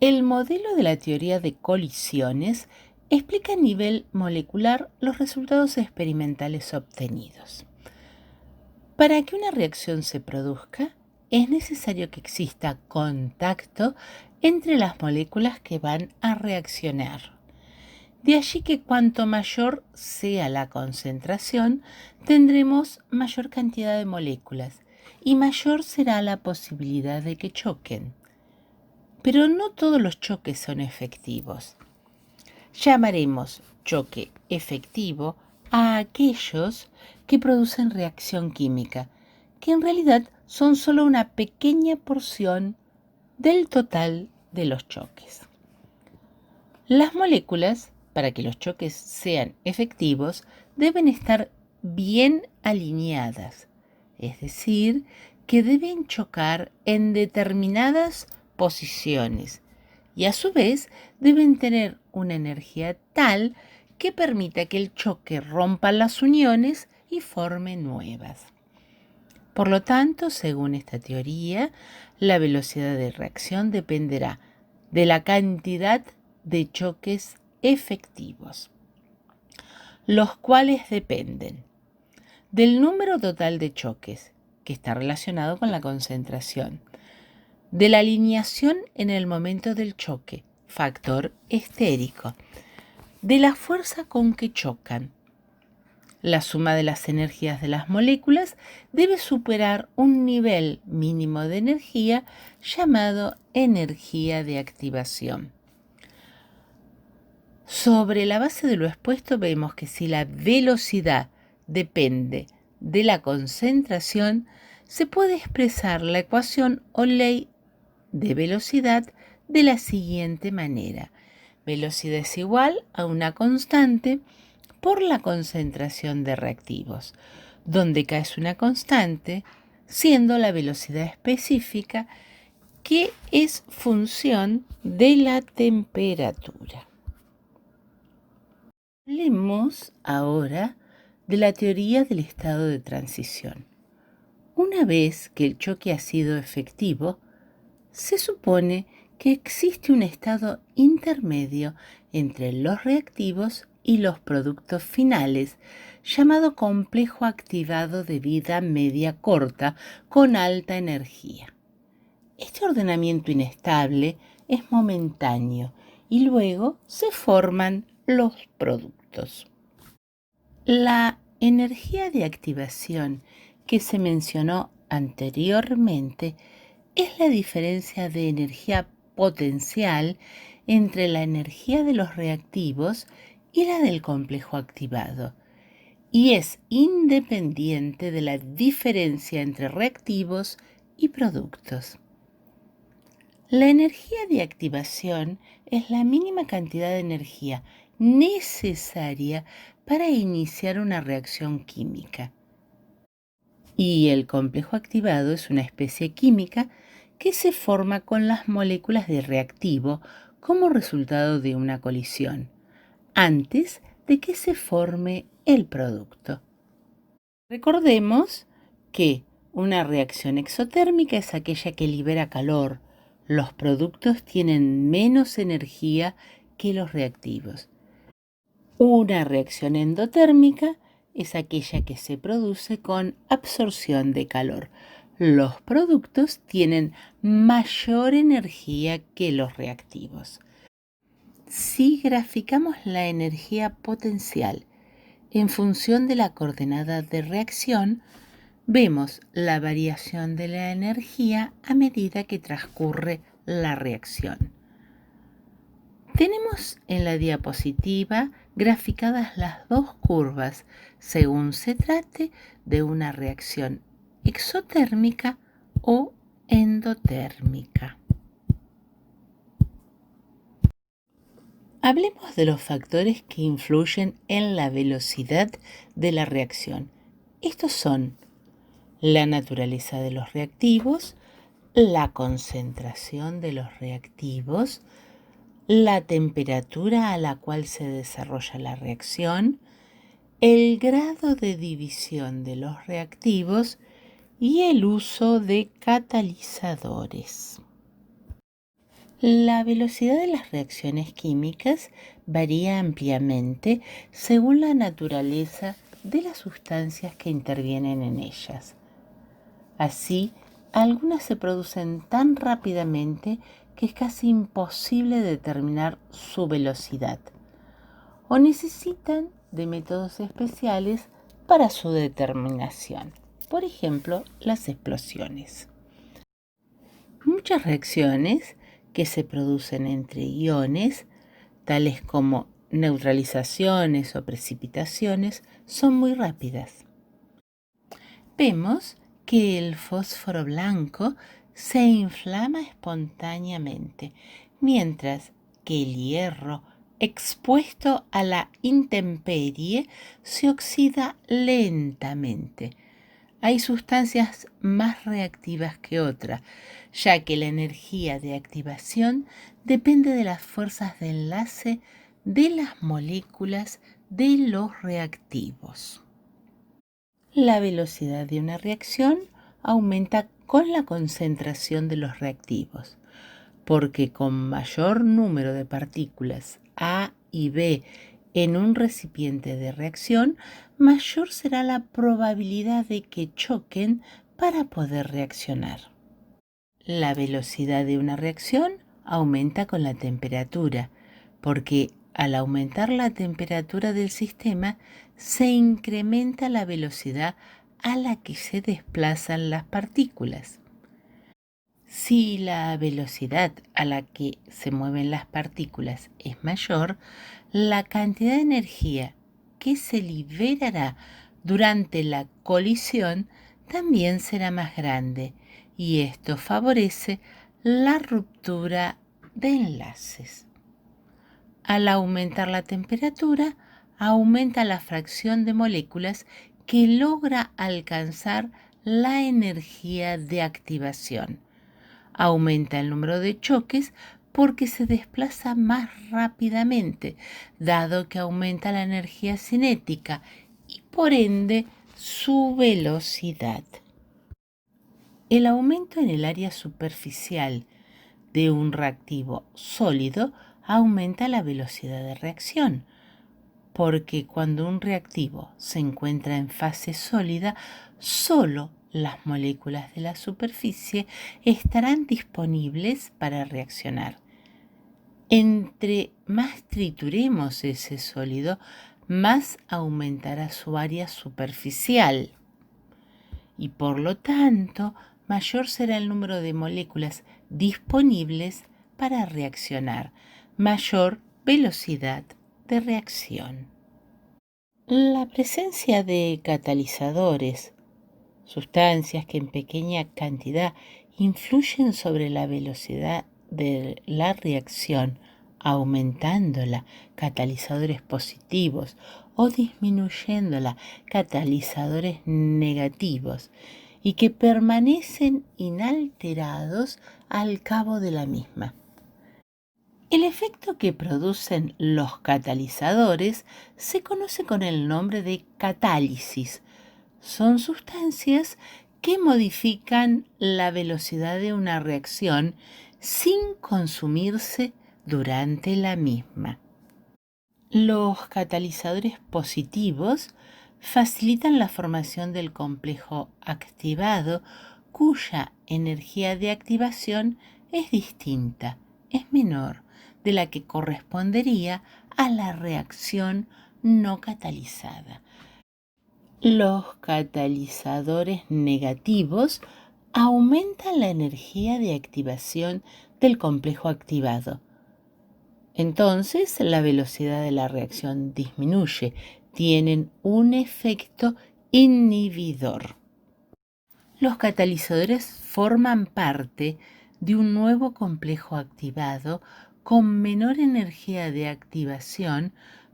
El modelo de la teoría de colisiones explica a nivel molecular los resultados experimentales obtenidos. Para que una reacción se produzca, es necesario que exista contacto entre las moléculas que van a reaccionar. De allí que cuanto mayor sea la concentración, tendremos mayor cantidad de moléculas y mayor será la posibilidad de que choquen. Pero no todos los choques son efectivos. Llamaremos choque efectivo a aquellos que producen reacción química, que en realidad son solo una pequeña porción del total de los choques. Las moléculas, para que los choques sean efectivos, deben estar bien alineadas, es decir, que deben chocar en determinadas posiciones y a su vez deben tener una energía tal que permita que el choque rompa las uniones y forme nuevas. Por lo tanto, según esta teoría, la velocidad de reacción dependerá de la cantidad de choques efectivos, los cuales dependen del número total de choques, que está relacionado con la concentración, de la alineación en el momento del choque, factor estérico, de la fuerza con que chocan. La suma de las energías de las moléculas debe superar un nivel mínimo de energía llamado energía de activación. Sobre la base de lo expuesto vemos que si la velocidad depende de la concentración, se puede expresar la ecuación o ley de velocidad de la siguiente manera. Velocidad es igual a una constante por la concentración de reactivos, donde K es una constante, siendo la velocidad específica que es función de la temperatura. Hablemos ahora de la teoría del estado de transición. Una vez que el choque ha sido efectivo, se supone que existe un estado intermedio entre los reactivos y los productos finales, llamado complejo activado de vida media corta con alta energía. Este ordenamiento inestable es momentáneo y luego se forman los productos. La energía de activación que se mencionó anteriormente es la diferencia de energía potencial entre la energía de los reactivos y la del complejo activado, y es independiente de la diferencia entre reactivos y productos. La energía de activación es la mínima cantidad de energía necesaria para iniciar una reacción química. Y el complejo activado es una especie química que se forma con las moléculas de reactivo como resultado de una colisión, antes de que se forme el producto. Recordemos que una reacción exotérmica es aquella que libera calor. Los productos tienen menos energía que los reactivos. Una reacción endotérmica es aquella que se produce con absorción de calor. Los productos tienen mayor energía que los reactivos. Si graficamos la energía potencial en función de la coordenada de reacción, vemos la variación de la energía a medida que transcurre la reacción. Tenemos en la diapositiva graficadas las dos curvas según se trate de una reacción exotérmica o endotérmica. Hablemos de los factores que influyen en la velocidad de la reacción. Estos son la naturaleza de los reactivos, la concentración de los reactivos, la temperatura a la cual se desarrolla la reacción, el grado de división de los reactivos y el uso de catalizadores. La velocidad de las reacciones químicas varía ampliamente según la naturaleza de las sustancias que intervienen en ellas. Así, algunas se producen tan rápidamente que es casi imposible determinar su velocidad, o necesitan de métodos especiales para su determinación. Por ejemplo, las explosiones. Muchas reacciones que se producen entre iones, tales como neutralizaciones o precipitaciones, son muy rápidas. Vemos que el fósforo blanco se inflama espontáneamente, mientras que el hierro expuesto a la intemperie se oxida lentamente. Hay sustancias más reactivas que otras, ya que la energía de activación depende de las fuerzas de enlace de las moléculas de los reactivos. La velocidad de una reacción aumenta con la concentración de los reactivos, porque con mayor número de partículas A y B en un recipiente de reacción, mayor será la probabilidad de que choquen para poder reaccionar. La velocidad de una reacción aumenta con la temperatura, porque al aumentar la temperatura del sistema, se incrementa la velocidad a la que se desplazan las partículas. Si la velocidad a la que se mueven las partículas es mayor, la cantidad de energía que se liberará durante la colisión también será más grande, y esto favorece la ruptura de enlaces. Al aumentar la temperatura, aumenta la fracción de moléculas que logra alcanzar la energía de activación. Aumenta el número de choques porque se desplaza más rápidamente, dado que aumenta la energía cinética y por ende su velocidad. El aumento en el área superficial de un reactivo sólido aumenta la velocidad de reacción, porque cuando un reactivo se encuentra en fase sólida, solo las moléculas de la superficie estarán disponibles para reaccionar. Entre más trituremos ese sólido, más aumentará su área superficial y por lo tanto mayor será el número de moléculas disponibles para reaccionar, mayor velocidad de reacción. La presencia de catalizadores, sustancias que en pequeña cantidad influyen sobre la velocidad de la reacción, aumentándola, catalizadores positivos, o disminuyéndola, catalizadores negativos, y que permanecen inalterados al cabo de la misma. El efecto que producen los catalizadores se conoce con el nombre de catálisis. Son sustancias que modifican la velocidad de una reacción sin consumirse durante la misma. Los catalizadores positivos facilitan la formación del complejo activado, cuya energía de activación es distinta, es menor de la que correspondería a la reacción no catalizada. Los catalizadores negativos aumentan la energía de activación del complejo activado. Entonces, la velocidad de la reacción disminuye. Tienen un efecto inhibidor. Los catalizadores forman parte de un nuevo complejo activado con menor energía de activación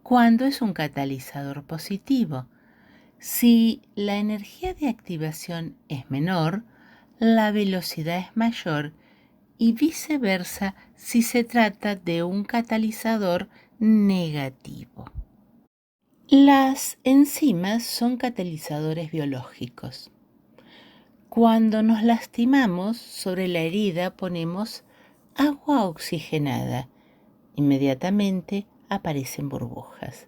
cuando es un catalizador positivo. Si la energía de activación es menor, la velocidad es mayor y viceversa si se trata de un catalizador negativo. Las enzimas son catalizadores biológicos. Cuando nos lastimamos, sobre la herida ponemos agua oxigenada. Inmediatamente aparecen burbujas.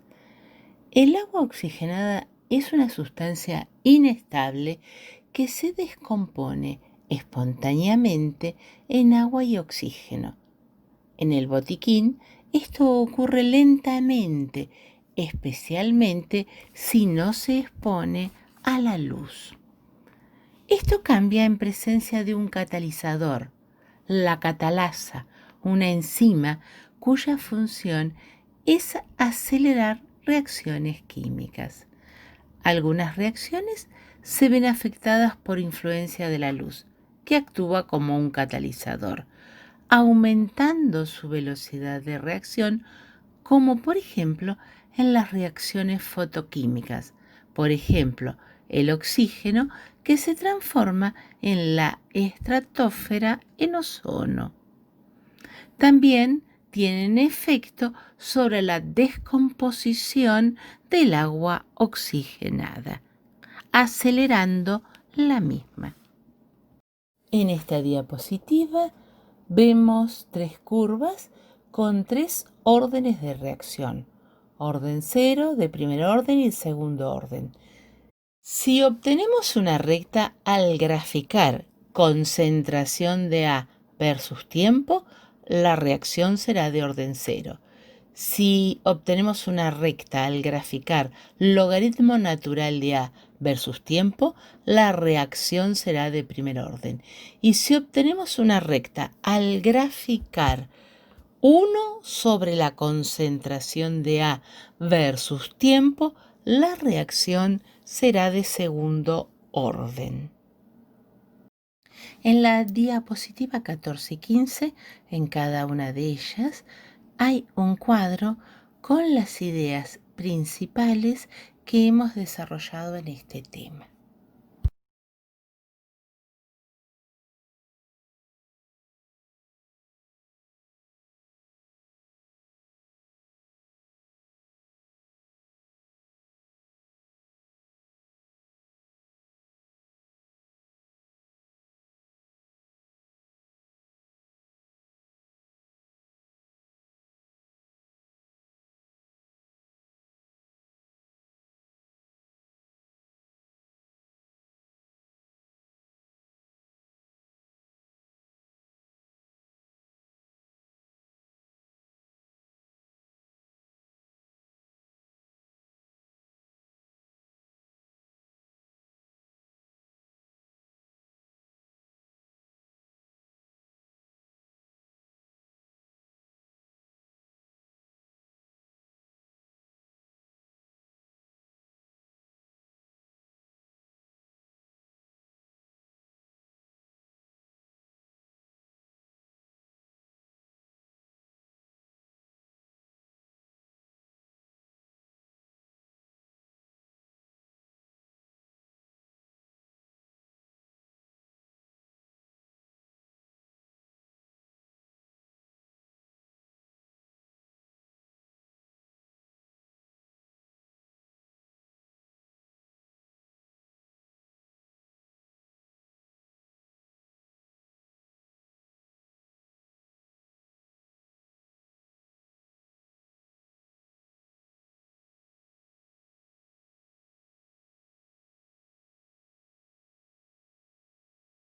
El agua oxigenada es una sustancia inestable que se descompone espontáneamente en agua y oxígeno. En el botiquín, esto ocurre lentamente, especialmente si no se expone a la luz. Esto cambia en presencia de un catalizador, la catalasa, una enzima cuya función es acelerar reacciones químicas. Algunas reacciones se ven afectadas por influencia de la luz, que actúa como un catalizador, aumentando su velocidad de reacción, como por ejemplo en las reacciones fotoquímicas, por ejemplo, el oxígeno que se transforma en la estratosfera en ozono. También tienen efecto sobre la descomposición del agua oxigenada, acelerando la misma. En esta diapositiva vemos 3 curvas con 3 órdenes de reacción. Orden 0 de primer orden y segundo orden. Si obtenemos una recta al graficar concentración de A versus tiempo, la reacción será de orden 0. Si obtenemos una recta al graficar logaritmo natural de A versus tiempo, la reacción será de primer orden. Y si obtenemos una recta al graficar 1 sobre la concentración de A versus tiempo, la reacción será de segundo orden. En la diapositiva 14 y 15, en cada una de ellas, hay un cuadro con las ideas principales que hemos desarrollado en este tema.